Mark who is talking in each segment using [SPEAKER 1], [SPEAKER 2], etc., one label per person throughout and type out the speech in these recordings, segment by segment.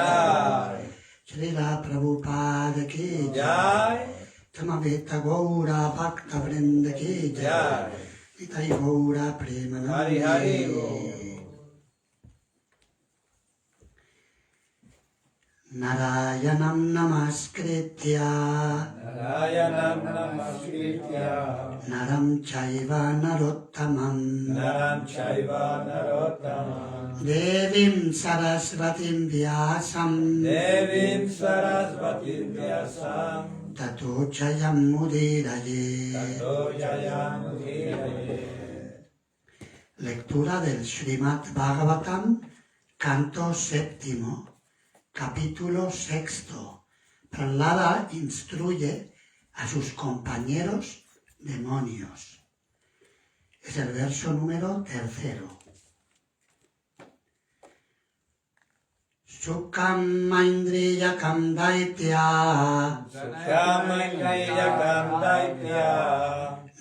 [SPEAKER 1] Jai.
[SPEAKER 2] Srila Prabhupada ki
[SPEAKER 1] Jai.
[SPEAKER 2] Tamaveta Gaura Bhakta Vrinda ki
[SPEAKER 1] Jai.
[SPEAKER 2] Nitai Gaura Premanande.
[SPEAKER 1] Hari Hari Bol.
[SPEAKER 2] Narayanam Namaskritya
[SPEAKER 1] Narayanam Namaskritya
[SPEAKER 2] Naram Chaiva Narottamam
[SPEAKER 1] Naram Chaiva Narottamam
[SPEAKER 2] Devim Sarasvatim Vyasam
[SPEAKER 1] Devim Sarasvatim Vyasam
[SPEAKER 2] Tato Chayam Mudiraye.
[SPEAKER 1] Tato Jayam Udhiraye.
[SPEAKER 2] Lectura del Srimad Bhagavatam, canto séptimo, capítulo sexto. Prahlada instruye a sus compañeros demonios. Es el verso número 3. Sukam Maindriyakam Daitya
[SPEAKER 1] Sukamaindriyakam Daitya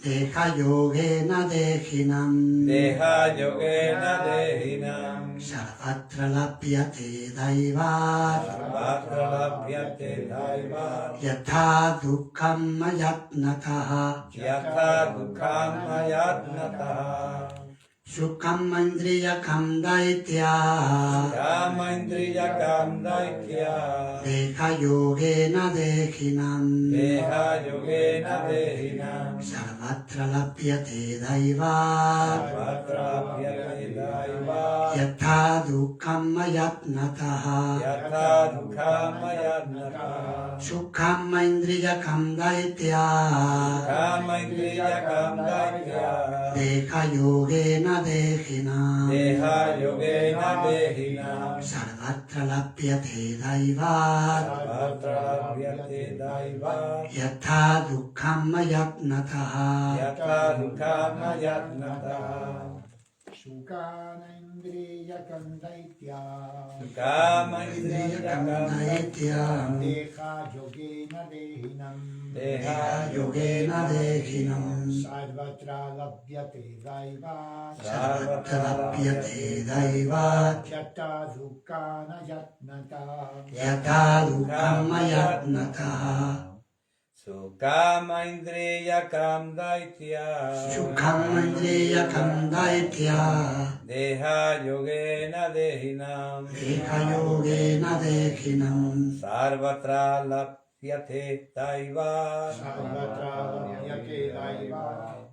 [SPEAKER 2] Deha Yogena Dehinam
[SPEAKER 1] Deha Yogena Dehinam
[SPEAKER 2] Sarvatra Lapyate Daivat
[SPEAKER 1] Sarvatra Lapyate Daivat
[SPEAKER 2] Yatha Dukkam Mayatnataha
[SPEAKER 1] Yatha Dukkam Ayatnataha
[SPEAKER 2] Sukam Maindriyakam Daitya
[SPEAKER 1] Sukamaindriyakam Daitya
[SPEAKER 2] Deha Yogena Dehinam
[SPEAKER 1] Deha Yogena Dehinam
[SPEAKER 2] Sarvatra Lapyate Daivat
[SPEAKER 1] Sarvatra Lapyate Daivat
[SPEAKER 2] Yatha Dukkam Mayatnataha
[SPEAKER 1] Yatha Dukkam Ayatnataha
[SPEAKER 2] Sukham Maindriyakam Daitya
[SPEAKER 1] Sukamaindriyakam Daitya
[SPEAKER 2] Deha Yogena Dehinam
[SPEAKER 1] Deha Yogena Dehinam
[SPEAKER 2] Sarvatra Lapyate Daivat
[SPEAKER 1] Sarvatra Lapyate Daivat
[SPEAKER 2] Yatha Dukkam Mayatnataha
[SPEAKER 1] Yatha Dukkam Ayatnataha
[SPEAKER 3] Sukanaindriyakam daitya
[SPEAKER 1] Sukamaindriyakam
[SPEAKER 2] Daitya
[SPEAKER 3] Deha yogena dehinam
[SPEAKER 1] Deha
[SPEAKER 2] Yogena Dehinam
[SPEAKER 3] Sarvatra labhyate daiva
[SPEAKER 2] Sarvatra Lapyate Daivat
[SPEAKER 3] Yata dukkana yatnata
[SPEAKER 2] Yatha Dukkam Mayatnataha
[SPEAKER 1] Sukamaindriyakam Daitya
[SPEAKER 2] Sukham Maindriyakam Daitya
[SPEAKER 1] Deha Yogena Dehinam
[SPEAKER 2] Deha Yogena Dehinam
[SPEAKER 1] Sarvatra Lapyate Daiva
[SPEAKER 3] Sarvatra labhyate daiva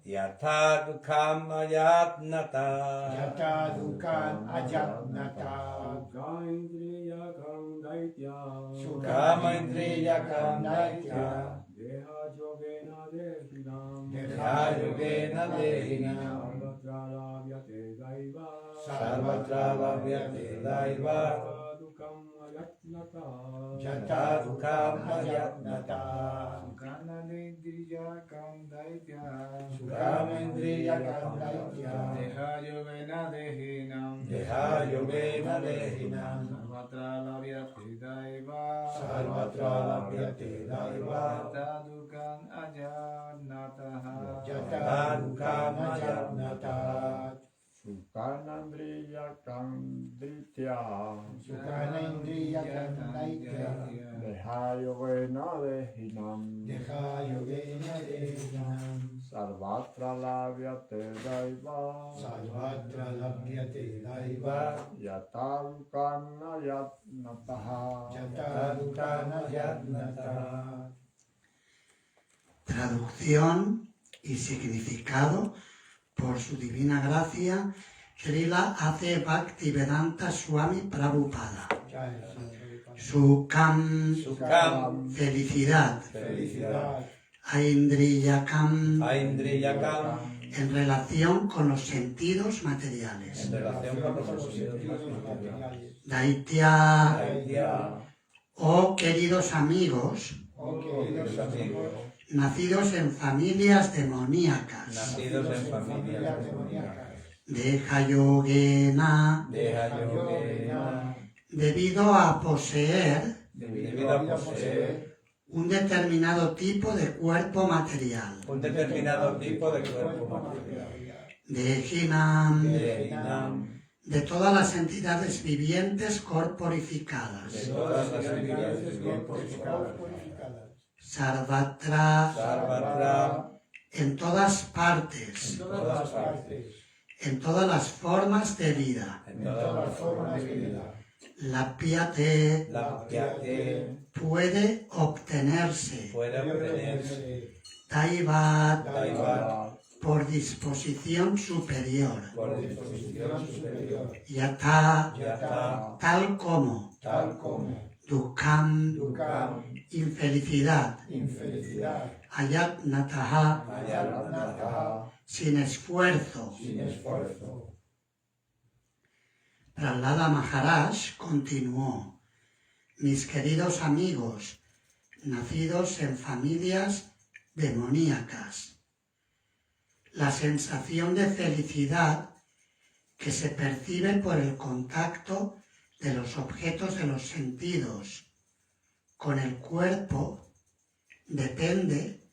[SPEAKER 1] Yatha Dukkam Ayatnata
[SPEAKER 3] Yata dukkan ajatnata
[SPEAKER 4] Sukamaindriyakam Daitya
[SPEAKER 1] Sukamaindriyakam Daitya
[SPEAKER 4] Deha Yogena Dehinam
[SPEAKER 1] Deha Yogena Dehinam
[SPEAKER 4] Sarvatra Labhyate Daiva
[SPEAKER 1] Sarvatra Labhyate Daiva
[SPEAKER 4] Dukkam Ayatnata
[SPEAKER 1] Yatha Dukkam Ayatnata
[SPEAKER 3] Sukanaindriyakam daitya
[SPEAKER 1] Sukamaindriyakam Daitya
[SPEAKER 3] Deha yogena dehinam
[SPEAKER 1] Deha Yogena Dehinam
[SPEAKER 3] Sarvatra labhyate daiva
[SPEAKER 1] Sarvatra Labhyate Daiva
[SPEAKER 3] Yata dukkam ajatnataha
[SPEAKER 1] Yatha Dukkam Ayatnata
[SPEAKER 4] Sukanaindriyakam Daitya
[SPEAKER 3] Sukanaindriyakam daitya
[SPEAKER 4] Deha Yogena Dehinam
[SPEAKER 3] Deha yogena dehinam
[SPEAKER 4] Sarvatra Labhyate Daiva
[SPEAKER 3] Sarvatra labhyate daiva
[SPEAKER 4] Yatha Dukkam Ayatnataha
[SPEAKER 3] Yata dukkam ajatnataha.
[SPEAKER 2] Traducción y significado por su divina gracia, Srila A.C. Bhaktivedanta Swami Prabhupada. Sukam,
[SPEAKER 1] Sukam
[SPEAKER 2] felicidad.
[SPEAKER 1] Felicidad
[SPEAKER 2] Aindriyakam,
[SPEAKER 1] Aindriyakam
[SPEAKER 2] en relación con los sentidos materiales.
[SPEAKER 1] en relación con los sentidos materiales.
[SPEAKER 2] Daitya,
[SPEAKER 1] Daitya,
[SPEAKER 2] oh queridos amigos,
[SPEAKER 1] oh queridos amigos,
[SPEAKER 2] nacidos en familias demoníacas.
[SPEAKER 1] nacidos en familias demoníacas,
[SPEAKER 2] Deha Yogena,
[SPEAKER 1] Deha Yogena,
[SPEAKER 2] debido a poseer
[SPEAKER 1] debido a poseer
[SPEAKER 2] un determinado tipo de cuerpo material.
[SPEAKER 1] un determinado tipo de cuerpo material.
[SPEAKER 2] Dehinam,
[SPEAKER 1] Dehinam,
[SPEAKER 2] de todas las entidades vivientes corporificadas.
[SPEAKER 1] de todas las entidades
[SPEAKER 3] corporificadas,
[SPEAKER 2] Sarvatra,
[SPEAKER 1] Sarvatra,
[SPEAKER 2] en todas partes,
[SPEAKER 1] en todas partes,
[SPEAKER 2] en todas las formas de vida.
[SPEAKER 1] en todas las formas de vida.
[SPEAKER 2] Lapyate
[SPEAKER 1] Lapyate
[SPEAKER 2] puede obtenerse.
[SPEAKER 1] puede obtenerse
[SPEAKER 2] Daivat
[SPEAKER 1] Daivat
[SPEAKER 2] por disposición superior.
[SPEAKER 1] por disposición superior.
[SPEAKER 2] Yata
[SPEAKER 1] Yata,
[SPEAKER 2] tal como.
[SPEAKER 1] tal como.
[SPEAKER 2] Dukam
[SPEAKER 3] Dukam,
[SPEAKER 2] infelicidad.
[SPEAKER 3] infelicidad,
[SPEAKER 2] Ayatnataha
[SPEAKER 1] Ayatnataha,
[SPEAKER 2] sin esfuerzo.
[SPEAKER 1] sin esfuerzo.
[SPEAKER 2] Prahlada Maharaj continuó: mis queridos amigos, nacidos en familias demoníacas, la sensación de felicidad que se percibe por el contacto de los objetos de los sentidos con el cuerpo depende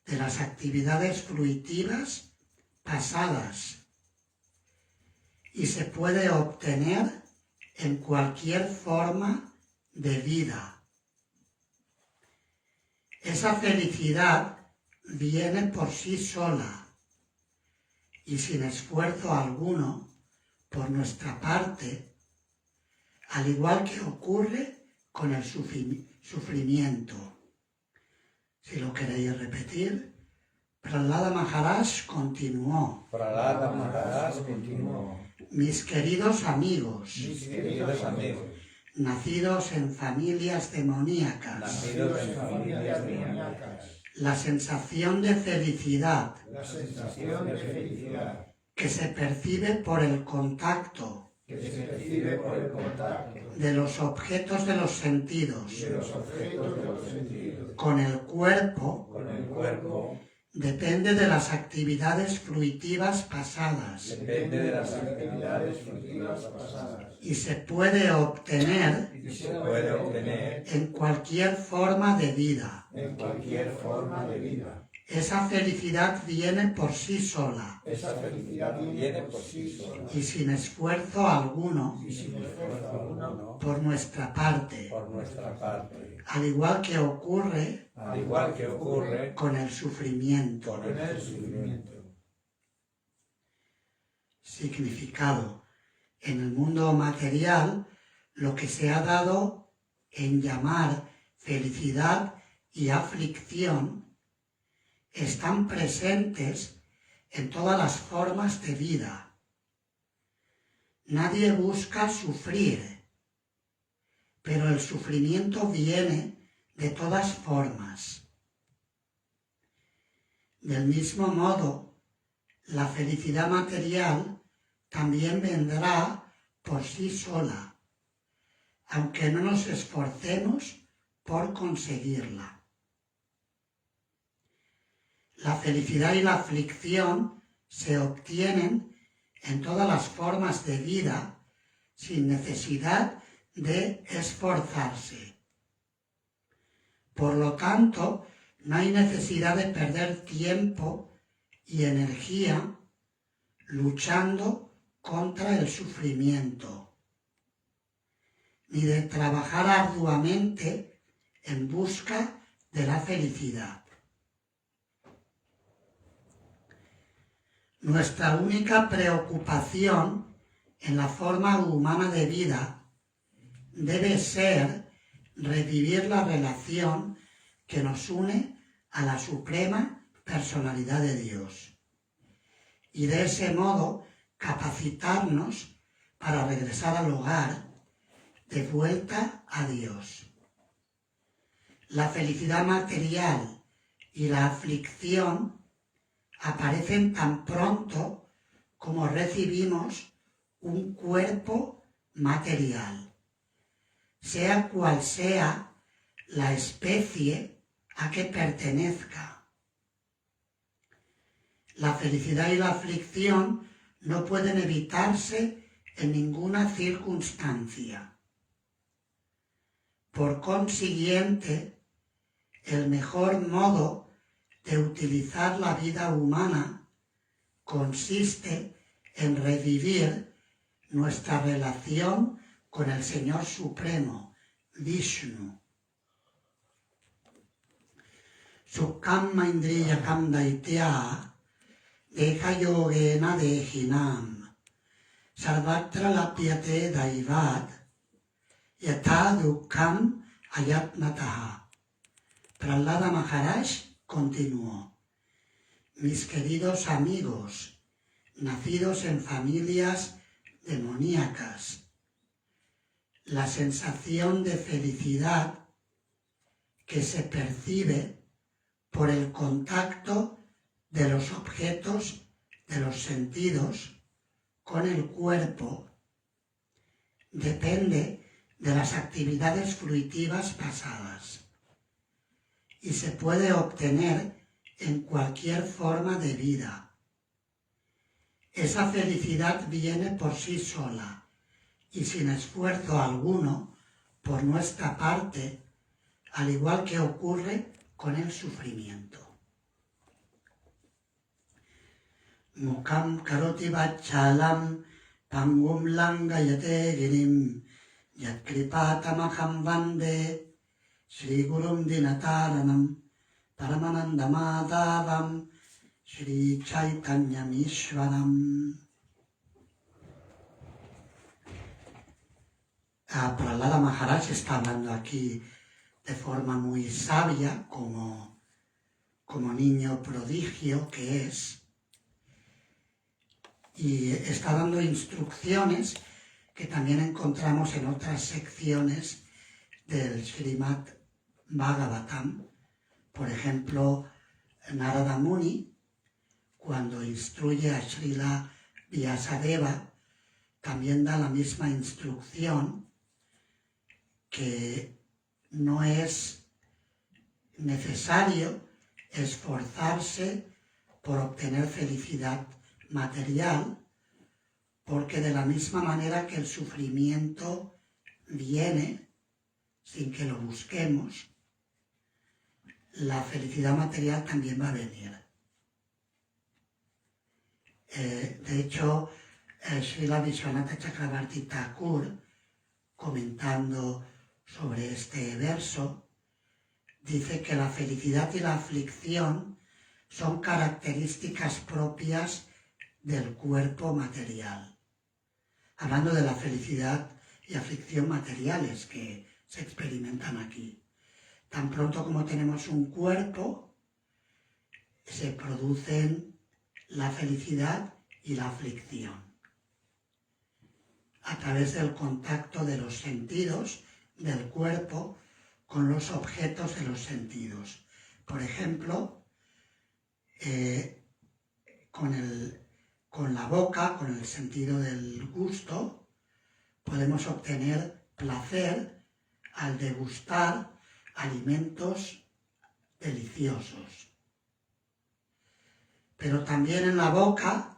[SPEAKER 2] de las actividades fruitivas pasadas y se puede obtener en cualquier forma de vida. Esa felicidad viene por sí sola y sin esfuerzo alguno por nuestra parte, al igual que ocurre con el sufrimiento. Si lo queréis repetir, Prahlada Maharaj continuó:
[SPEAKER 1] Prahlada Maharaj continuó.
[SPEAKER 2] mis queridos amigos,
[SPEAKER 1] Mis queridos amigos,
[SPEAKER 3] nacidos en familias demoníacas.
[SPEAKER 1] nacidos en familias demoníacas,
[SPEAKER 3] La sensación de felicidad
[SPEAKER 1] la sensación de felicidad
[SPEAKER 3] que se percibe por el contacto
[SPEAKER 1] que se percibe por el contacto
[SPEAKER 3] de los objetos de los sentidos
[SPEAKER 1] de los objetos de los sentidos
[SPEAKER 3] con el cuerpo
[SPEAKER 1] con el cuerpo
[SPEAKER 3] depende de las actividades fruitivas pasadas
[SPEAKER 1] depende de las actividades fruitivas pasadas
[SPEAKER 3] y se puede obtener
[SPEAKER 1] y se puede obtener
[SPEAKER 3] en cualquier forma de vida.
[SPEAKER 1] en cualquier forma de vida.
[SPEAKER 3] Esa felicidad viene por sí sola
[SPEAKER 1] Esa felicidad viene por sí sola
[SPEAKER 3] y sin esfuerzo alguno
[SPEAKER 1] y sin esfuerzo alguno
[SPEAKER 3] por nuestra parte,
[SPEAKER 1] por nuestra parte,
[SPEAKER 3] al igual que ocurre
[SPEAKER 1] al igual que ocurre
[SPEAKER 3] con el sufrimiento.
[SPEAKER 1] con el sufrimiento.
[SPEAKER 3] Significado: en el mundo material, lo que se ha dado en llamar felicidad y aflicción están presentes en todas las formas de vida. Nadie busca sufrir, pero el sufrimiento viene de todas formas. Del mismo modo, la felicidad material también vendrá por sí sola, aunque no nos esforcemos por conseguirla. La felicidad y la aflicción se obtienen en todas las formas de vida sin necesidad de esforzarse. Por lo tanto, no hay necesidad de perder tiempo y energía luchando contra el sufrimiento, ni de trabajar arduamente en busca de la felicidad. Nuestra única preocupación en la forma humana de vida debe ser revivir la relación que nos une a la Suprema Personalidad de Dios y de ese modo capacitarnos para regresar al hogar de vuelta a Dios. La felicidad material y la aflicción aparecen tan pronto como recibimos un cuerpo material, sea cual sea la especie a que pertenezca. La felicidad y la aflicción no pueden evitarse en ninguna circunstancia. Por consiguiente, el mejor modo de utilizar la vida humana consiste en revivir nuestra relación con el Señor Supremo, Vishnu. Sukkhamma indriyakam daitya deha yogena dehinam sarvatra lapyate daivat yatha dukkham ayatnataha. Prahlada Maharaj continuó: mis queridos amigos, nacidos en familias demoníacas, la sensación de felicidad que se percibe por el contacto de los objetos de los sentidos con el cuerpo depende de las actividades fruitivas pasadas y se puede obtener en cualquier forma de vida. Esa felicidad viene por sí sola y sin esfuerzo alguno por nuestra parte, al igual que ocurre con el sufrimiento. Mukam karoti vachalam pangum langayate girim yat kripatamaham vande Shri Gurum Dinataranam Paramananda Madhavam Shri Chaitanya Ishwaram. Prahlada Maharaj está hablando aquí de forma muy sabia, como niño prodigio que es, y está dando instrucciones que también encontramos en otras secciones del Srimad Bhagavatam. Por ejemplo, Narada Muni, cuando instruye a Srila Vyasadeva, también da la misma instrucción, que no es necesario esforzarse por obtener felicidad material, porque de la misma manera que el sufrimiento viene sin que lo busquemos, la felicidad material también va a venir. De hecho, Srila Vishwanatha Chakravarti Thakur, comentando sobre este verso, dice que la felicidad y la aflicción son características propias del cuerpo material. Hablando de la felicidad y aflicción materiales que se experimentan aquí. Tan pronto como tenemos un cuerpo, se producen la felicidad y la aflicción a través del contacto de los sentidos del cuerpo con los objetos de los sentidos. Por ejemplo, con la boca, con el sentido del gusto, podemos obtener placer al degustar alimentos deliciosos. Pero también en la boca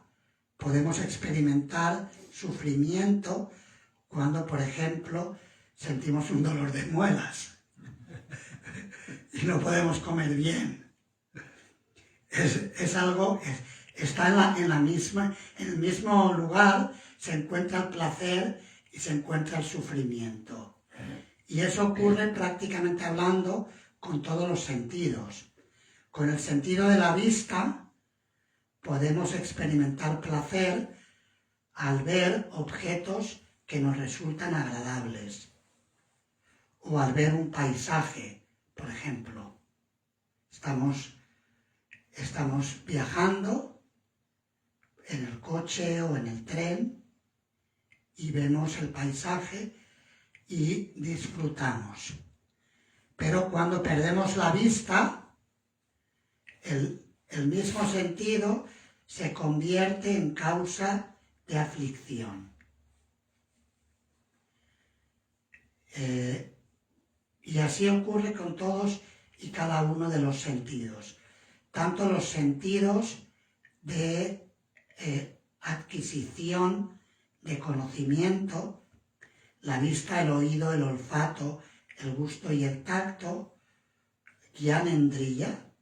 [SPEAKER 3] podemos experimentar sufrimiento cuando, por ejemplo, sentimos un dolor de muelas y no podemos comer bien. Está en el mismo lugar, se encuentra el placer y se encuentra el sufrimiento. Y eso ocurre prácticamente hablando con todos los sentidos. Con el sentido de la vista podemos experimentar placer al ver objetos que nos resultan agradables. O al ver un paisaje, por ejemplo. Estamos viajando en el coche o en el tren y vemos el paisaje y disfrutamos. Pero cuando perdemos la vista, el mismo sentido se convierte en causa de aflicción. Y así ocurre con todos y cada uno de los sentidos. Tanto los sentidos de adquisición de conocimiento, la vista, el oído, el olfato, el gusto y el tacto, Gyanendriya,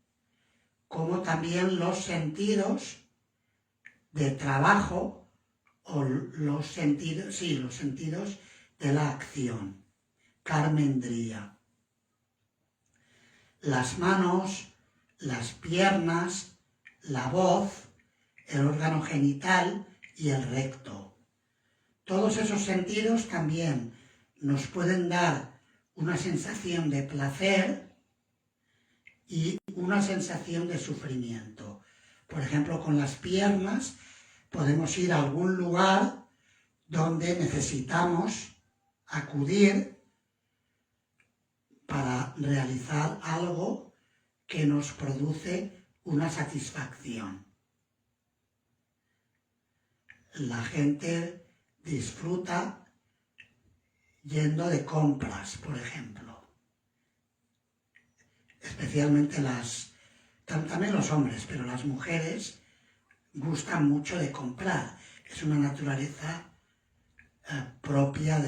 [SPEAKER 3] como también los sentidos de trabajo o los sentidos, sí, los sentidos de la acción, karmendriya. Las manos, las piernas, la voz, el órgano genital y el recto. Todos esos sentidos también nos pueden dar una sensación de placer y una sensación de sufrimiento. Por ejemplo, con las piernas podemos ir a algún lugar donde necesitamos acudir para realizar algo que nos produce una satisfacción. La gente disfruta yendo de compras, por ejemplo. Especialmente también los hombres, pero las mujeres gustan mucho de comprar. Es una naturaleza propia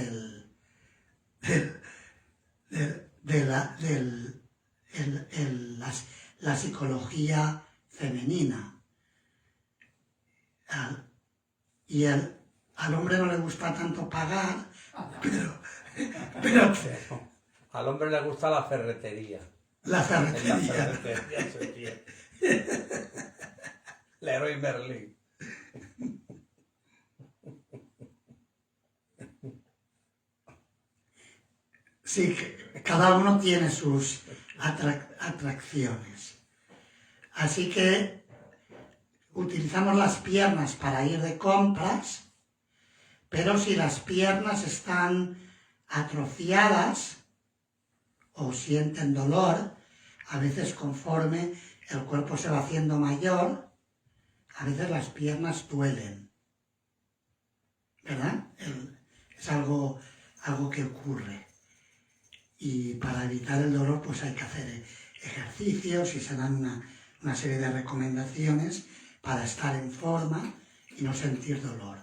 [SPEAKER 3] la psicología femenina. Y al hombre no le gusta tanto pagar, pero
[SPEAKER 1] Al hombre le gusta la ferretería.
[SPEAKER 3] la
[SPEAKER 1] En la
[SPEAKER 3] ferretería.
[SPEAKER 1] ferretería se tiene. Leroy Merlin.
[SPEAKER 3] Sí, cada uno tiene sus atracciones. Así que utilizamos las piernas para ir de compras, pero si las piernas están atrofiadas o sienten dolor, a veces conforme el cuerpo se va haciendo mayor, a veces las piernas duelen, ¿verdad? Es algo que ocurre. Y para evitar el dolor pues hay que hacer ejercicios y se dan una serie de recomendaciones para estar en forma y no sentir dolor.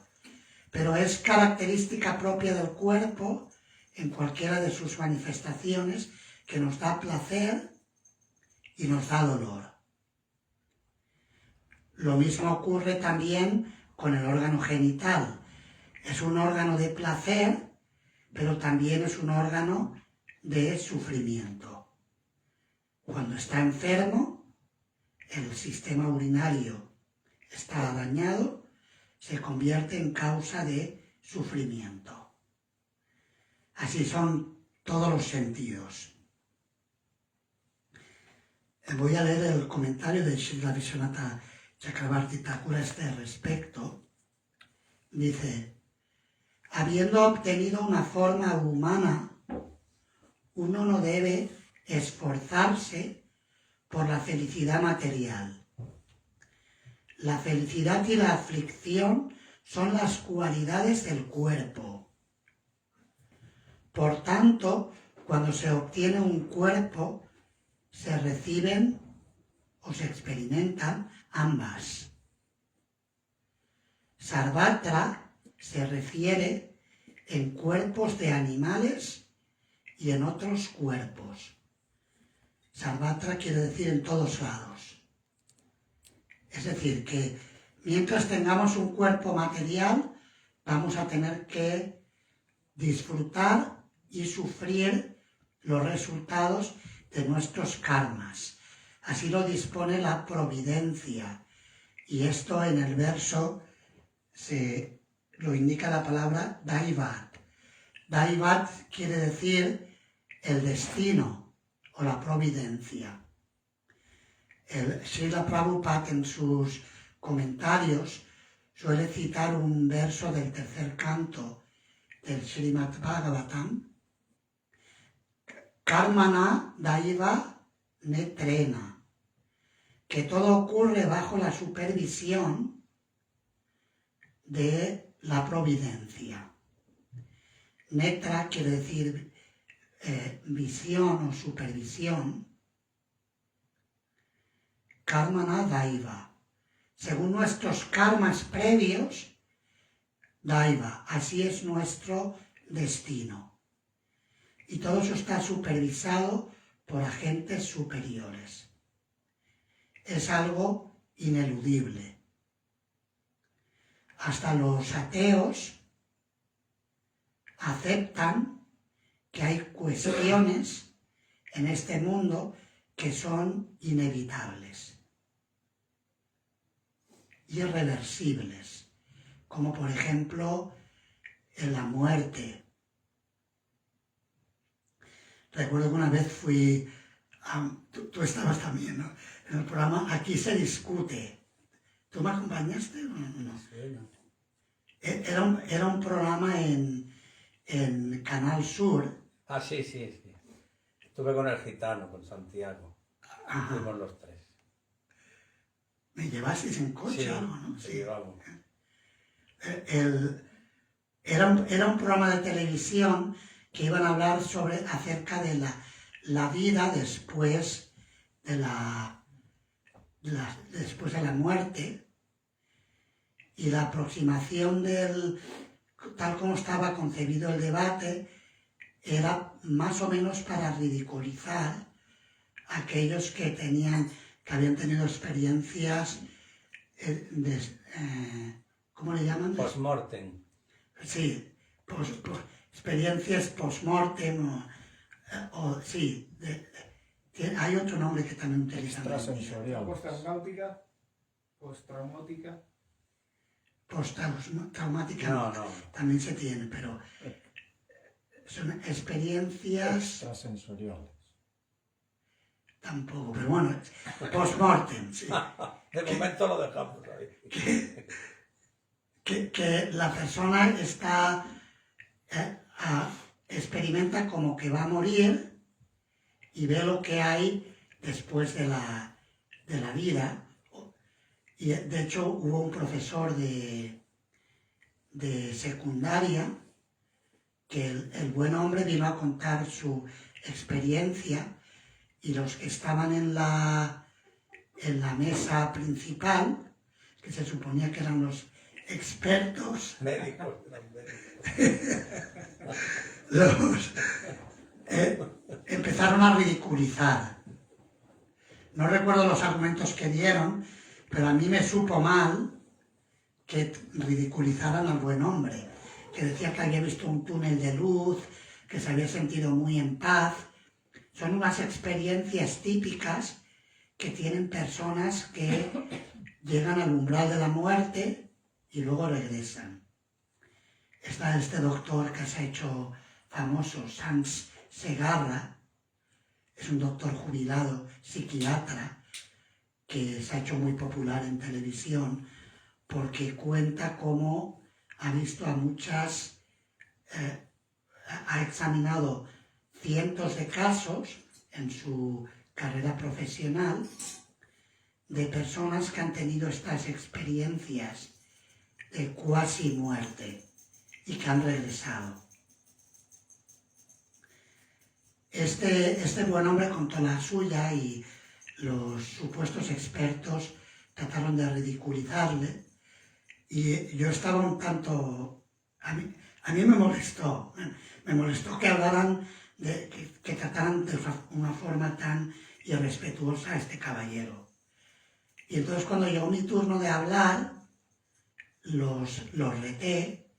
[SPEAKER 3] Pero es característica propia del cuerpo en cualquiera de sus manifestaciones que nos da placer y nos da dolor. Lo mismo ocurre también con el órgano genital. Es un órgano de placer, pero también es un órgano de sufrimiento. Cuando está enfermo, el sistema urinario está dañado, se convierte en causa de sufrimiento. Así son todos los sentidos. Voy a leer el comentario de Srila Vishwanatha Chakravarti Thakur a este respecto. Dice: habiendo obtenido una forma humana, uno no debe esforzarse por la felicidad material. La felicidad y la aflicción son las cualidades del cuerpo. Por tanto, cuando se obtiene un cuerpo, se reciben o se experimentan ambas. Sarvatra se refiere en cuerpos de animales y en otros cuerpos. Sarvatra quiere decir en todos lados. Es decir, que mientras tengamos un cuerpo material, vamos a tener que disfrutar y sufrir los resultados de nuestros karmas. Así lo dispone la providencia. Y esto en el verso lo indica la palabra Daivat. Daivat quiere decir el destino o la providencia. El Srila Prabhupada en sus comentarios suele citar un verso del tercer canto del Srimad Bhagavatam: Karmana Daiva Netrena, que todo ocurre bajo la supervisión de la providencia. Netra quiere decir visión o supervisión. Karmana Daiva, según nuestros karmas previos, Daiva, así es nuestro destino. Y todo eso está supervisado por agentes superiores. Es algo ineludible. hasta los ateos aceptan que hay cuestiones en este mundo que son inevitables, irreversibles, como por ejemplo en la muerte. Recuerdo que una vez fui, tú estabas también, ¿no?, en el programa Aquí se discute. ¿Tú me acompañaste o no?
[SPEAKER 1] Sí, no.
[SPEAKER 3] Era un programa en Canal Sur.
[SPEAKER 1] Ah, sí. Estuve con el gitano, con Santiago.
[SPEAKER 3] Ajá.
[SPEAKER 1] Fuimos los tres.
[SPEAKER 3] ¿Me llevasteis en coche
[SPEAKER 1] Sí,
[SPEAKER 3] o algo, no?
[SPEAKER 1] sí, vamos.
[SPEAKER 3] Era un programa de televisión que iban a hablar acerca de la vida después de después de la muerte, y la aproximación tal como estaba concebido el debate, era más o menos para ridiculizar a aquellos que habían tenido experiencias ¿cómo le llaman?
[SPEAKER 1] Post-mortem.
[SPEAKER 3] Sí, experiencias post-mortem sí, hay otro nombre que también utilizan.
[SPEAKER 4] Extrasensorial.
[SPEAKER 5] Postraumática. Postraumática.
[SPEAKER 3] Postraumática
[SPEAKER 1] No.
[SPEAKER 3] también se tiene, pero son experiencias
[SPEAKER 4] Extrasensoriales.
[SPEAKER 3] tampoco, pero bueno, post-mortem, sí.
[SPEAKER 1] De momento lo dejamos ahí.
[SPEAKER 3] Que la persona experimenta como que va a morir y ve lo que hay después de la vida. Y de hecho hubo un profesor de secundaria que el buen hombre vino a contar su experiencia, y los que estaban en la mesa principal, que se suponía que eran los expertos,
[SPEAKER 1] Médicos.
[SPEAKER 3] empezaron a ridiculizar. No recuerdo los argumentos que dieron, pero a mí me supo mal que ridiculizaran al buen hombre, que decía que había visto un túnel de luz, que se había sentido muy en paz. Son unas experiencias típicas que tienen personas que llegan al umbral de la muerte y luego regresan. Está este doctor que se ha hecho famoso, Sans Segarra, es un doctor jubilado, psiquiatra, que se ha hecho muy popular en televisión porque cuenta cómo ha visto ha examinado cientos de casos en su carrera profesional de personas que han tenido estas experiencias de cuasi muerte y que han regresado. Este buen hombre contó la suya y los supuestos expertos trataron de ridiculizarle, y yo estaba un tanto... A mí me molestó que hablaran, que trataran de una forma tan irrespetuosa a este caballero. Y entonces cuando llegó mi turno de hablar, los reté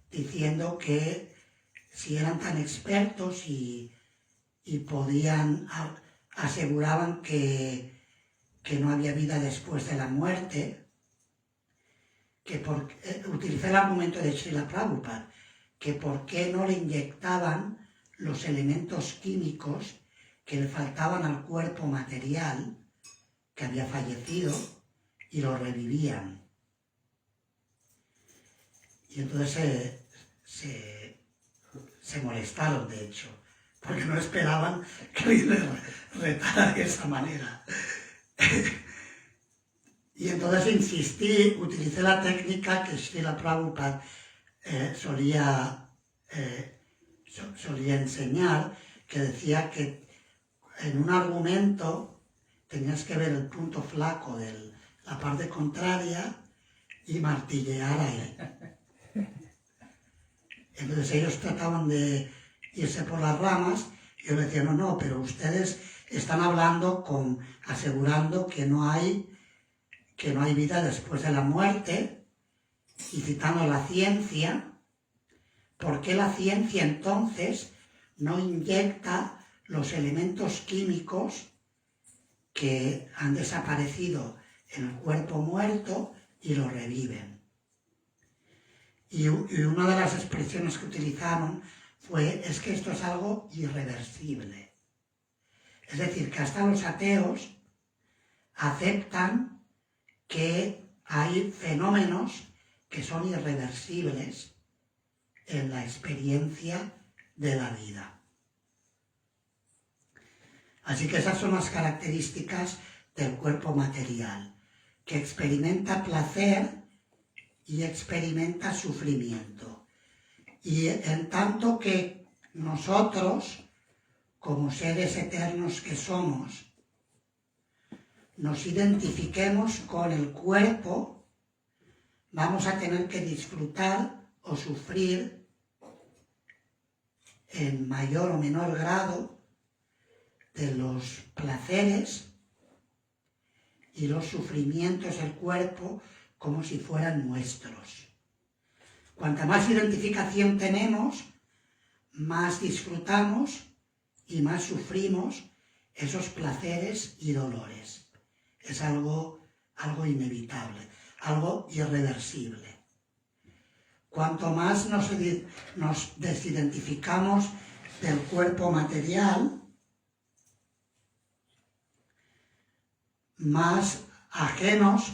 [SPEAKER 3] diciendo que si eran tan expertos y aseguraban que no había vida después de la muerte, utilicé el argumento de Srila Prabhupada, que por qué no le inyectaban los elementos químicos que le faltaban al cuerpo material que había fallecido y lo revivían. Y entonces se molestaron, de hecho, porque no esperaban que alguien les retara de esa manera. Y entonces insistí, utilicé la técnica que Srila Prabhupada solía enseñar, que decía que en un argumento tenías que ver el punto flaco de la parte contraria y martillear ahí. Entonces ellos trataban de irse por las ramas, y yo les decía, no, pero ustedes están hablando asegurando que no hay vida después de la muerte, y citando la ciencia, ¿por qué la ciencia entonces no inyecta los elementos químicos que han desaparecido en el cuerpo muerto y lo reviven? Y una de las expresiones que utilizaron es que esto es algo irreversible. Es decir, que hasta los ateos aceptan que hay fenómenos que son irreversibles en la experiencia de la vida. Así que esas son las características del cuerpo material, que experimenta placer y experimenta sufrimiento. Y en tanto que nosotros, como seres eternos que somos, nos identifiquemos con el cuerpo, vamos a tener que disfrutar o sufrir en mayor o menor grado de los placeres y los sufrimientos del cuerpo como si fueran nuestros. Cuanta más identificación tenemos, más disfrutamos y más sufrimos esos placeres y dolores. Es algo inevitable, algo irreversible. Cuanto más nos desidentificamos del cuerpo material, más ajenos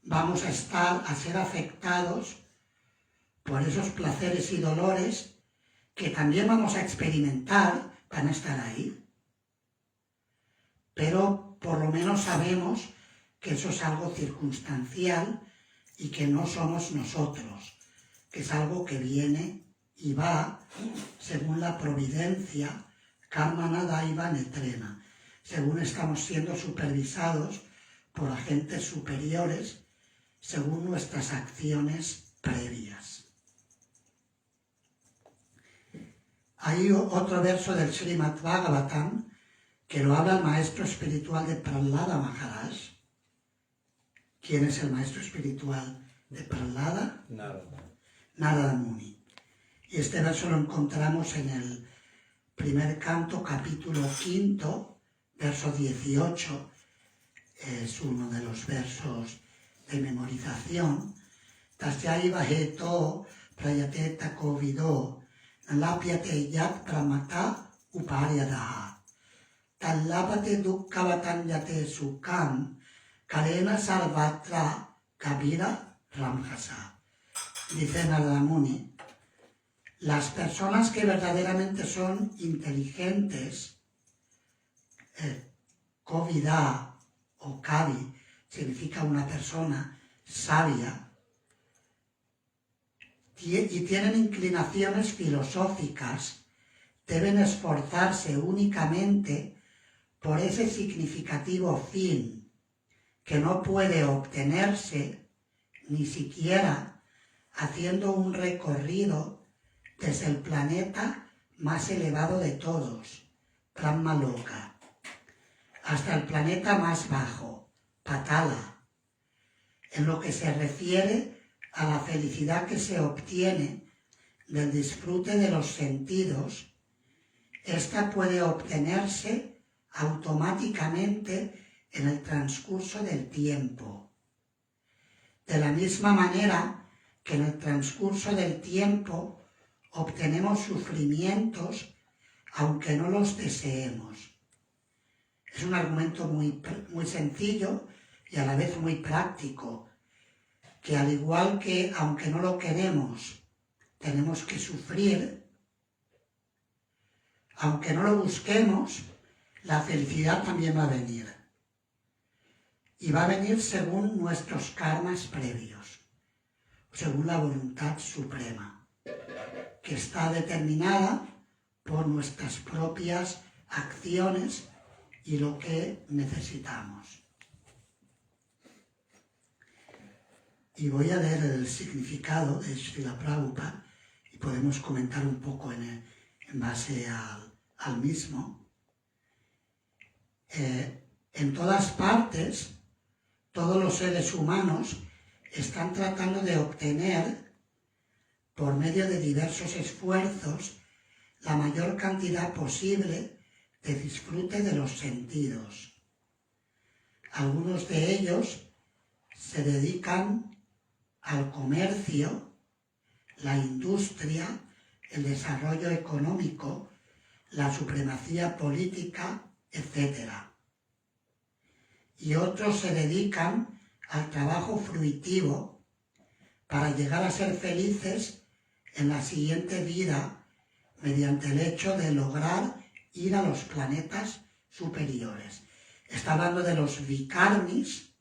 [SPEAKER 3] vamos a ser afectados por esos placeres y dolores que también vamos a experimentar, van a estar ahí. Pero por lo menos sabemos que eso es algo circunstancial y que no somos nosotros, que es algo que viene y va según la providencia, karmana daiva netrena, según estamos siendo supervisados por agentes superiores, según nuestras acciones previas. Hay otro verso del Srimad Bhagavatam que lo habla el maestro espiritual de Prahlada Maharaj. ¿Quién es el maestro espiritual de Prahlada? Narada Muni. Y este verso lo encontramos en el primer canto, capítulo 5, verso 18. Es uno de los versos de memorización. Tasyaiva heto prayateta kovido nalapyate yat pramata uparyadaha tallapate dukkhavatan yate sukham kalena sarvatra kabira ramjasa. Dice Narada Muni, las personas que verdaderamente son inteligentes, kovida o kavi significa una persona sabia, y tienen inclinaciones filosóficas, deben esforzarse únicamente por ese significativo fin que no puede obtenerse ni siquiera haciendo un recorrido desde el planeta más elevado de todos, Brahmaloka, hasta el planeta más bajo, Patala. En lo que se refiere a la felicidad que se obtiene del disfrute de los sentidos, esta puede obtenerse automáticamente en el transcurso del tiempo. De la misma manera que en el transcurso del tiempo obtenemos sufrimientos aunque no los deseemos. Es un argumento muy sencillo y a la vez muy práctico, que al igual que aunque no lo queremos, tenemos que sufrir, aunque no lo busquemos, la felicidad también va a venir. Y va a venir según nuestros karmas previos, según la voluntad suprema, que está determinada por nuestras propias acciones y lo que necesitamos. Y voy a leer el significado de Srila Prabhupada y podemos comentar un poco en base al mismo. En todas partes, todos los seres humanos están tratando de obtener, por medio de diversos esfuerzos, la mayor cantidad posible de disfrute de los sentidos. Algunos de ellos se dedican al comercio, la industria, el desarrollo económico, la supremacía política, etc. Y otros se dedican al trabajo fruitivo para llegar a ser felices en la siguiente vida mediante el hecho de lograr ir a los planetas superiores. Está hablando de los vikarmis,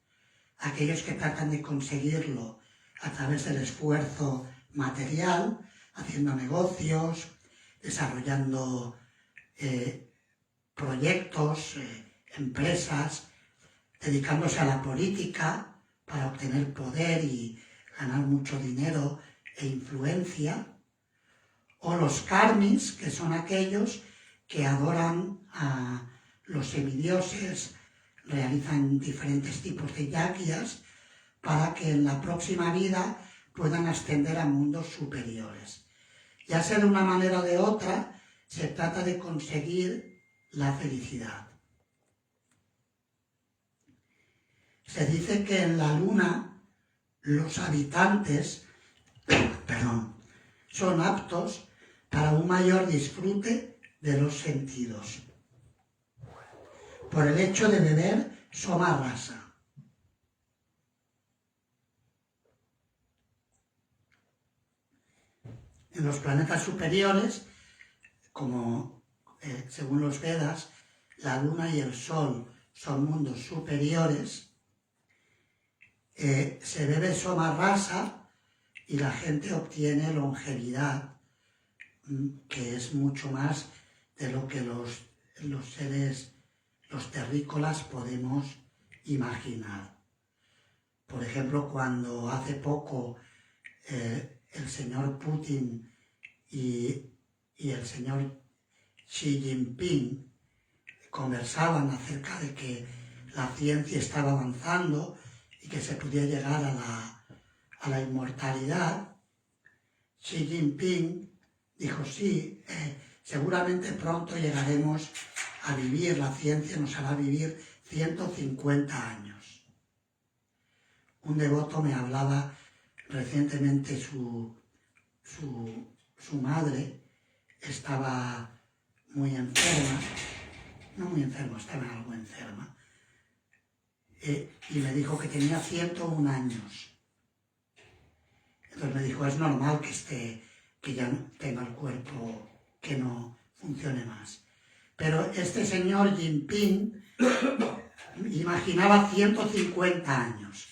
[SPEAKER 3] aquellos que tratan de conseguirlo a través del esfuerzo material, haciendo negocios, desarrollando proyectos, empresas, dedicándose a la política para obtener poder y ganar mucho dinero e influencia, o los karmis, que son aquellos que adoran a los semidioses, realizan diferentes tipos de yagyas para que en la próxima vida puedan ascender a mundos superiores. Ya sea de una manera o de otra, se trata de conseguir la felicidad. Se dice que en la luna los habitantes son aptos para un mayor disfrute de los sentidos, por el hecho de beber soma rasa. En los planetas superiores, como según los Vedas, la luna y el sol son mundos superiores, se bebe soma rasa y la gente obtiene longevidad, que es mucho más de lo que los seres, los terrícolas, podemos imaginar. Por ejemplo, cuando hace poco el señor Putin y el señor Xi Jinping conversaban acerca de que la ciencia estaba avanzando y que se podía llegar a la inmortalidad, Xi Jinping dijo, sí, seguramente pronto llegaremos a vivir, la ciencia nos hará vivir 150 años. Un devoto me hablaba recientemente, su madre estaba muy enferma, no muy enferma, estaba algo enferma, y me dijo que tenía 101 años. Entonces me dijo, es normal que ya tenga el cuerpo que no funcione más. Pero este señor Jinping imaginaba 150 años,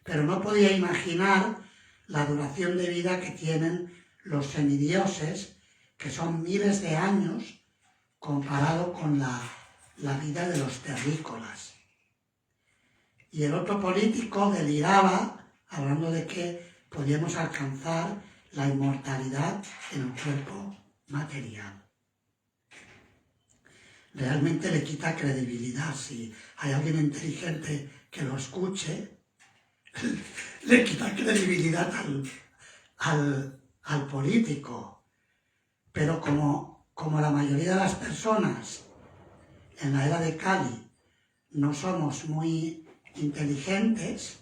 [SPEAKER 3] pero no podía imaginar la duración de vida que tienen los semidioses, que son miles de años comparado con la vida de los terrícolas. Y el otro político deliraba hablando de que podíamos alcanzar la inmortalidad en el cuerpo material. Realmente le quita credibilidad. Si hay alguien inteligente que lo escuche, le quita credibilidad al político. Pero como la mayoría de las personas en la era de Kali no somos muy inteligentes,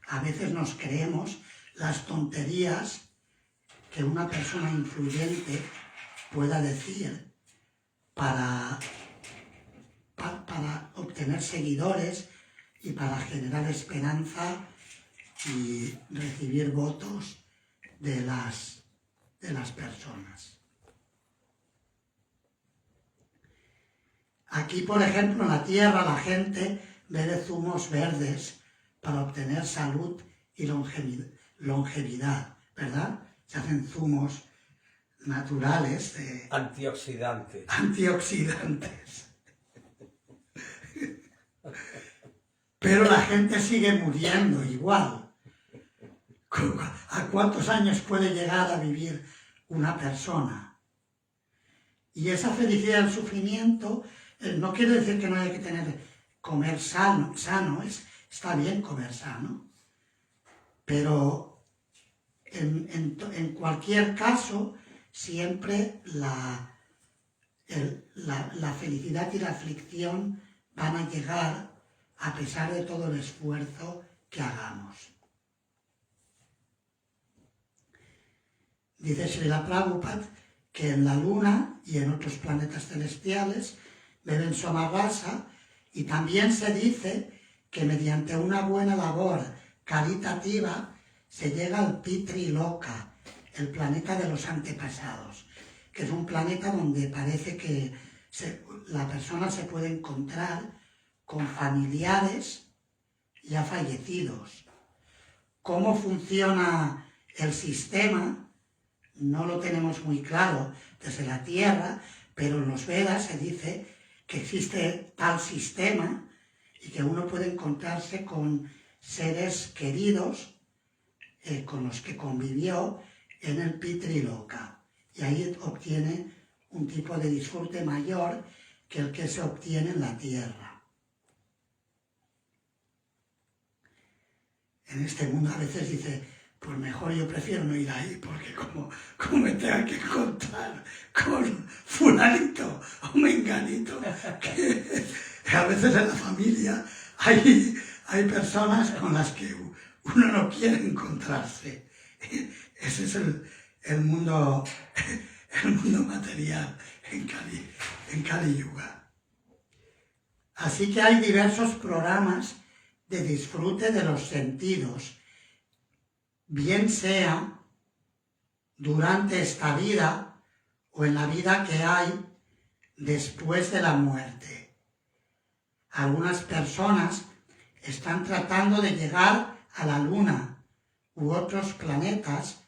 [SPEAKER 3] a veces nos creemos las tonterías que una persona influyente pueda decir para obtener seguidores y para generar esperanza y recibir votos de las personas. Aquí, por ejemplo, en la Tierra, la gente bebe zumos verdes para obtener salud y longevidad, ¿verdad? Se hacen zumos naturales de antioxidantes. Pero la gente sigue muriendo igual. ¿A cuántos años puede llegar a vivir una persona? Y esa felicidad del sufrimiento no quiere decir que no haya que comer sano, está bien comer sano, Pero en cualquier caso, siempre la felicidad y la aflicción van a llegar a pesar de todo el esfuerzo que hagamos. Dice Srila Prabhupada que en la Luna y en otros planetas celestiales beben somarrasa, y también se dice que mediante una buena labor caritativa se llega al Pitri Loka, el planeta de los antepasados, que es un planeta donde parece que la persona se puede encontrar con familiares ya fallecidos. ¿Cómo funciona el sistema? No lo tenemos muy claro desde la Tierra, pero en los Vedas se dice que existe tal sistema y que uno puede encontrarse con seres queridos con los que convivió en el Pitri Loka, y ahí obtiene un tipo de disfrute mayor que el que se obtiene en la Tierra. En este mundo a veces dice, pues mejor yo prefiero no ir ahí, porque como me tenga que encontrar con fulanito o menganito, que a veces en la familia hay personas con las que uno no quiere encontrarse. Ese es el mundo material en Kali Yuga. Así que hay diversos programas de disfrute de los sentidos, bien sea durante esta vida o en la vida que hay después de la muerte. Algunas personas están tratando de llegar a la Luna u otros planetas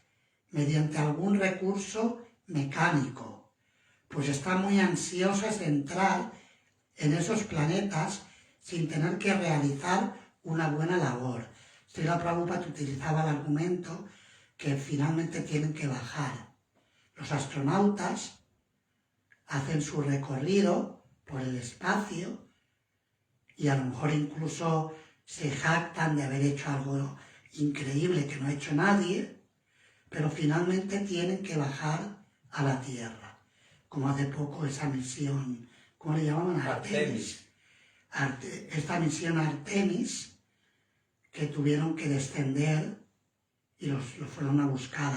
[SPEAKER 3] mediante algún recurso mecánico, pues están muy ansiosas de entrar en esos planetas sin tener que realizar una buena labor. Srila Prabhupada utilizaba el argumento que finalmente tienen que bajar. Los astronautas hacen su recorrido por el espacio y a lo mejor incluso se jactan de haber hecho algo increíble que no ha hecho nadie, pero finalmente tienen que bajar a la Tierra, como hace poco esa misión, ¿cómo le llamaban? Artemis. Esta misión Artemis, que tuvieron que descender y lo fueron a buscar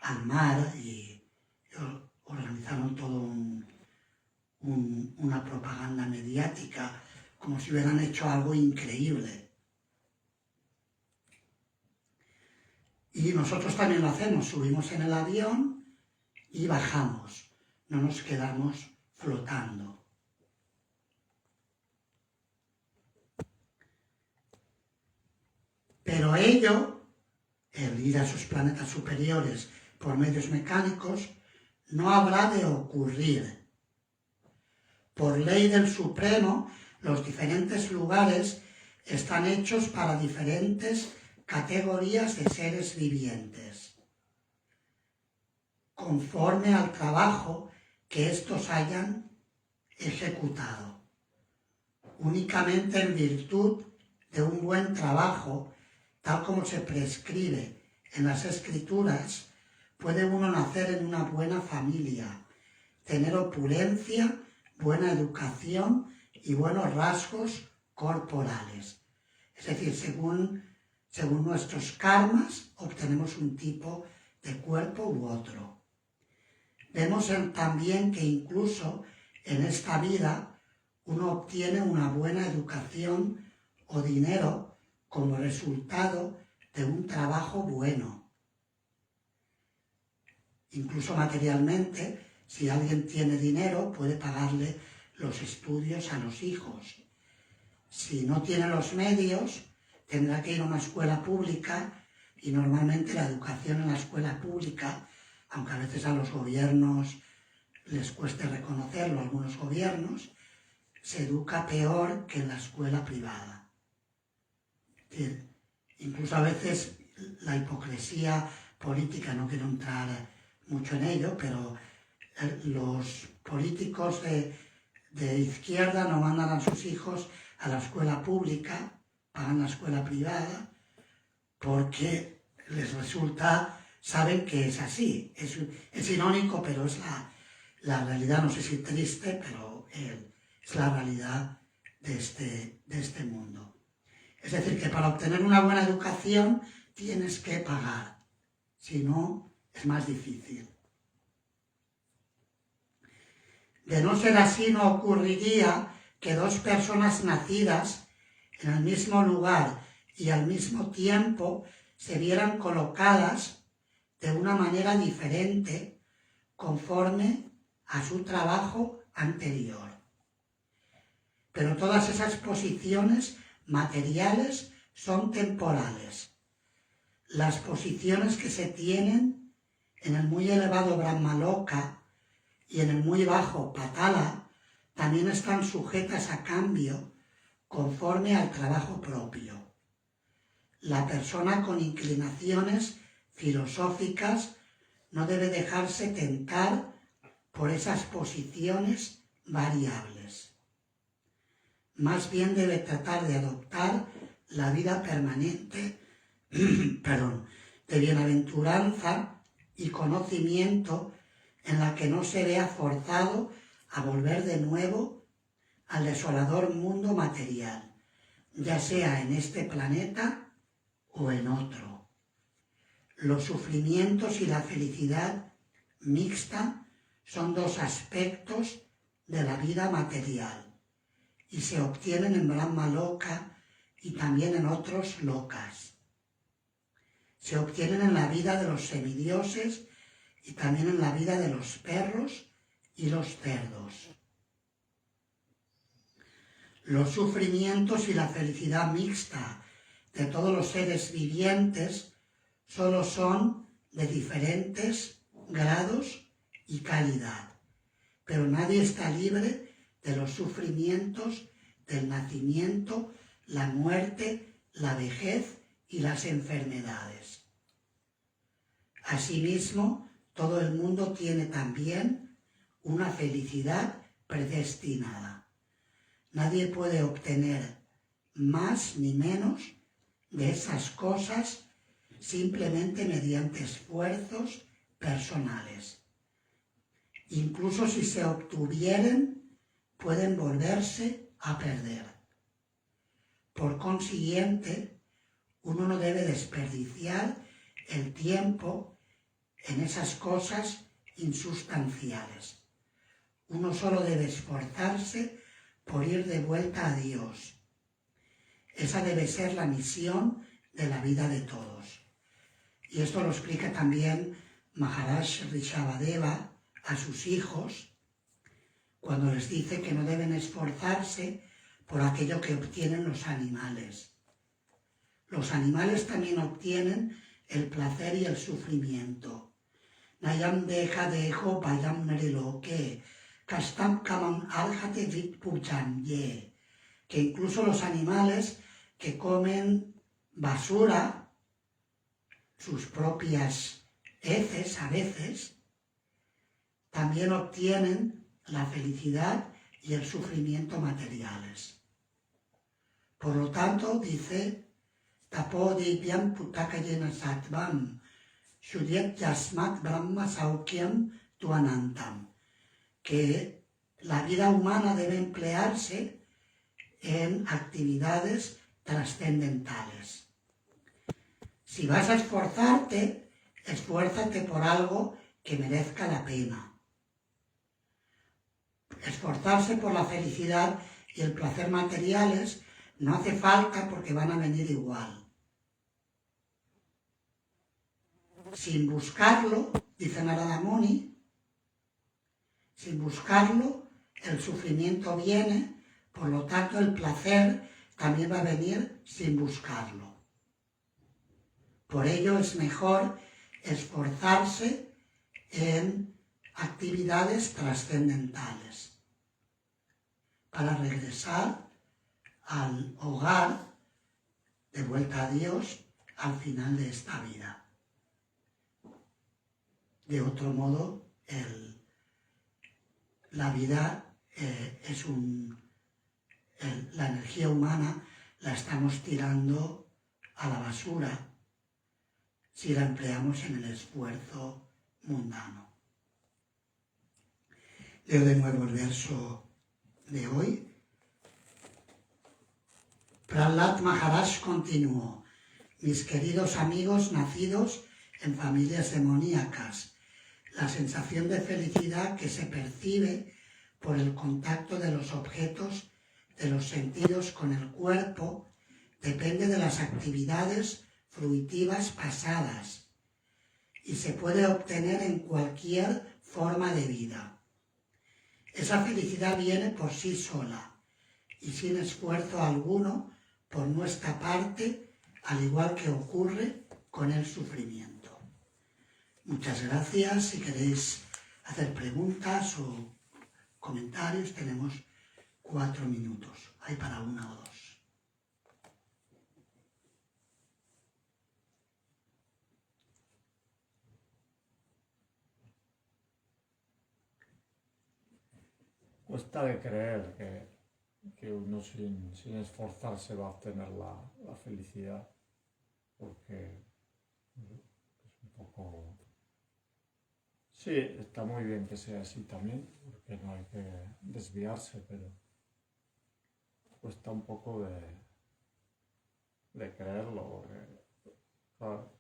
[SPEAKER 3] al mar y organizaron todo una propaganda mediática, como si hubieran hecho algo increíble. Y nosotros también lo hacemos, subimos en el avión y bajamos, no nos quedamos flotando. Pero ello, el ir a sus planetas superiores por medios mecánicos, no habrá de ocurrir. Por ley del Supremo, los diferentes lugares están hechos para diferentes categorías de seres vivientes, conforme al trabajo que estos hayan ejecutado. Únicamente en virtud de un buen trabajo, tal como se prescribe en las Escrituras, puede uno nacer en una buena familia, tener opulencia, buena educación y buenos rasgos corporales. Es decir, según nuestros karmas, obtenemos un tipo de cuerpo u otro. Vemos también que incluso en esta vida uno obtiene una buena educación o dinero como resultado de un trabajo bueno. Incluso materialmente, si alguien tiene dinero, puede pagarle los estudios a los hijos. Si no tiene los medios, tendrá que ir a una escuela pública, y normalmente la educación en la escuela pública, aunque a veces a los gobiernos les cueste reconocerlo, algunos gobiernos, se educa peor que en la escuela privada. Es decir, incluso a veces la hipocresía política, no quiero entrar mucho en ello, pero los políticos de izquierda no mandan a sus hijos a la escuela pública, pagan la escuela privada, porque les resulta, saben que es así. Es irónico, pero es la realidad, no sé si triste, pero es la realidad de este mundo. Es decir, que para obtener una buena educación tienes que pagar, si no, es más difícil. De no ser así, no ocurriría que dos personas nacidas en el mismo lugar y al mismo tiempo se vieran colocadas de una manera diferente conforme a su trabajo anterior. Pero todas esas posiciones materiales son temporales. Las posiciones que se tienen en el muy elevado Brahmaloka y en el muy bajo Patala también están sujetas a cambio conforme al trabajo propio. La persona con inclinaciones filosóficas no debe dejarse tentar por esas posiciones variables. Más bien debe tratar de adoptar la vida permanente de bienaventuranza y conocimiento en la que no se vea forzado a volver de nuevo al desolador mundo material, ya sea en este planeta o en otro. Los sufrimientos y la felicidad mixta son dos aspectos de la vida material y se obtienen en Brahmaloka y también en otros lokas. Se obtienen en la vida de los semidioses y también en la vida de los perros y los cerdos. Los sufrimientos y la felicidad mixta de todos los seres vivientes solo son de diferentes grados y calidad, pero nadie está libre de los sufrimientos del nacimiento, la muerte, la vejez y las enfermedades. Asimismo, todo el mundo tiene también una felicidad predestinada. Nadie puede obtener más ni menos de esas cosas simplemente mediante esfuerzos personales. Incluso si se obtuvieren, pueden volverse a perder. Por consiguiente, uno no debe desperdiciar el tiempo en esas cosas insustanciales. Uno solo debe esforzarse por ir de vuelta a Dios. Esa debe ser la misión de la vida de todos. Y esto lo explica también Maharaj Rishabhadeva a sus hijos, cuando les dice que no deben esforzarse por aquello que obtienen los animales. Los animales también obtienen el placer y el sufrimiento. Nayam deja dejo vayam neriloke, kastam kamam arjate vit pucham ye. Que incluso los animales que comen basura, sus propias heces a veces, también obtienen la felicidad y el sufrimiento materiales. Por lo tanto, dice, tapodivyam putakayena sattvam, shudyat yasmat brahma saukyam tuanantam, que la vida humana debe emplearse en actividades trascendentales. Si vas a esforzarte, esfuérzate por algo que merezca la pena. Esforzarse por la felicidad y el placer materiales no hace falta porque van a venir igual. Sin buscarlo, dice Narada Muni, sin buscarlo, el sufrimiento viene, por lo tanto el placer también va a venir sin buscarlo. Por ello es mejor esforzarse en actividades trascendentales para regresar al hogar, de vuelta a Dios, al final de esta vida. De otro modo, la vida la energía humana la estamos tirando a la basura si la empleamos en el esfuerzo mundano. Leo de nuevo el verso de hoy. Prahlad Maharaj continuó: mis queridos amigos nacidos en familias demoníacas, la sensación de felicidad que se percibe por el contacto de los objetos de los sentidos con el cuerpo depende de las actividades fruitivas pasadas y se puede obtener en cualquier forma de vida. Esa felicidad viene por sí sola y sin esfuerzo alguno por nuestra parte, al igual que ocurre con el sufrimiento. Muchas gracias. Si queréis hacer preguntas o comentarios, tenemos 4 minutos. Hay para 1 o 2.
[SPEAKER 4] Cuesta de creer que uno sin esforzarse va a obtener la felicidad, porque es un poco... Sí, está muy bien que sea así también, porque no hay que desviarse, pero cuesta un poco de creerlo, porque, claro,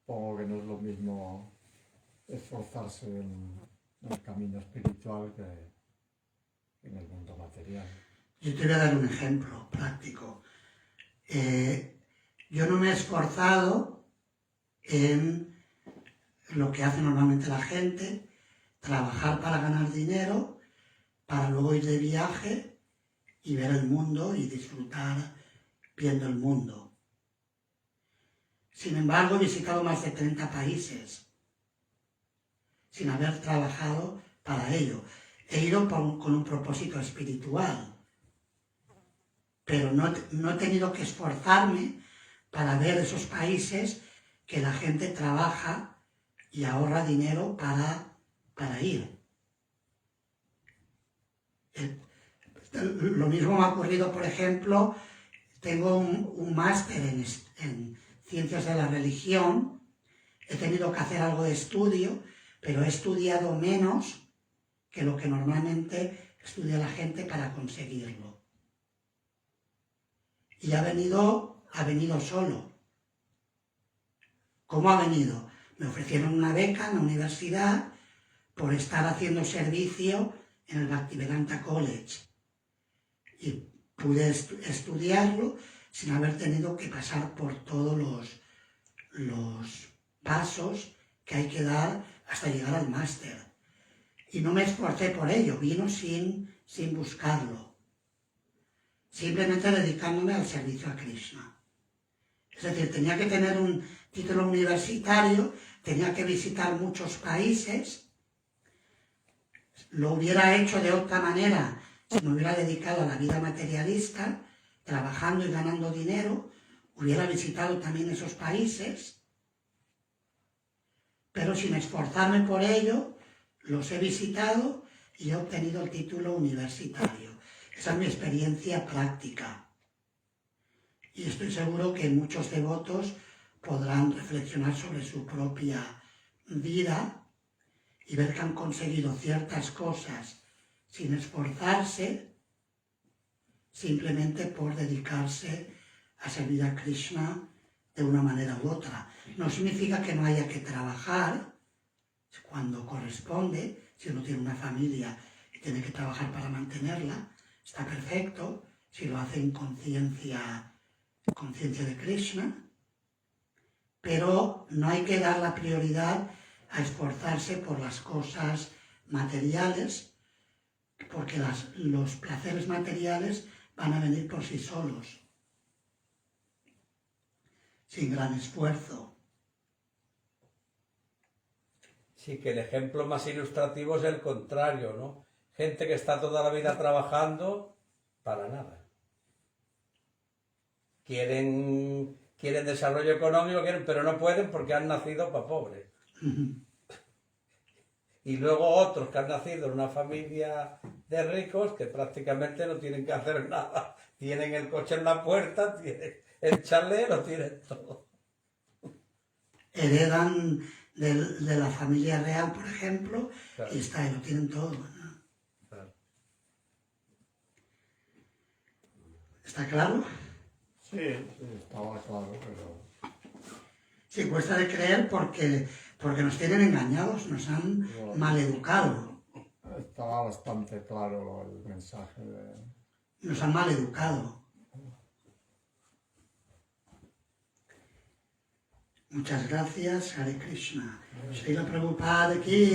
[SPEAKER 4] supongo que no es lo mismo esforzarse en el camino espiritual que en el mundo material.
[SPEAKER 3] Yo te voy a dar un ejemplo práctico. Yo no me he esforzado en lo que hace normalmente la gente, trabajar para ganar dinero, para luego ir de viaje y ver el mundo y disfrutar viendo el mundo. Sin embargo, he visitado más de 30 países sin haber trabajado para ello. He ido con un propósito espiritual, pero no he tenido que esforzarme para ver esos países que la gente trabaja y ahorra dinero para ir. Lo mismo me ha ocurrido, por ejemplo, tengo un máster en ciencias de la religión, he tenido que hacer algo de estudio, pero he estudiado menos que lo que normalmente estudia la gente para conseguirlo. Y ha venido solo. ¿Cómo ha venido? Me ofrecieron una beca en la universidad por estar haciendo servicio en el Bhaktivedanta College. Y pude estudiarlo sin haber tenido que pasar por todos los pasos que hay que dar hasta llegar al máster. Y no me esforcé por ello, vino sin buscarlo. Simplemente dedicándome al servicio a Krishna. Es decir, tenía que tener un título universitario, tenía que visitar muchos países. Lo hubiera hecho de otra manera si me hubiera dedicado a la vida materialista, trabajando y ganando dinero, hubiera visitado también esos países, pero sin esforzarme por ello, los he visitado y he obtenido el título universitario. Esa es mi experiencia práctica. Y estoy seguro que muchos devotos podrán reflexionar sobre su propia vida y ver que han conseguido ciertas cosas sin esforzarse, simplemente por dedicarse a servir a Krishna de una manera u otra. No significa que no haya que trabajar cuando corresponde, si uno tiene una familia y tiene que trabajar para mantenerla, está perfecto, si lo hace en conciencia de Krishna, pero no hay que dar la prioridad a esforzarse por las cosas materiales, porque los placeres materiales van a venir por sí solos, sin gran esfuerzo.
[SPEAKER 1] Sí, que el ejemplo más ilustrativo es el contrario, ¿no? Gente que está toda la vida trabajando para nada. Quieren desarrollo económico, pero no pueden porque han nacido para pobres. Y luego otros que han nacido en una familia de ricos que prácticamente no tienen que hacer nada. Tienen el coche en la puerta, tienen el chalet lo tienen todo.
[SPEAKER 3] Heredan de la familia real, por ejemplo,
[SPEAKER 1] Claro.
[SPEAKER 3] y está, y lo tienen todo, ¿no?
[SPEAKER 1] Claro.
[SPEAKER 3] ¿Está claro?
[SPEAKER 4] Sí, estaba claro, pero
[SPEAKER 3] Sí, cuesta de creer porque nos tienen engañados, nos han maleducado,
[SPEAKER 4] estaba bastante claro el mensaje de...
[SPEAKER 3] nos han maleducado. Muchas gracias, Hare Krishna. Srila Prabhupada aquí.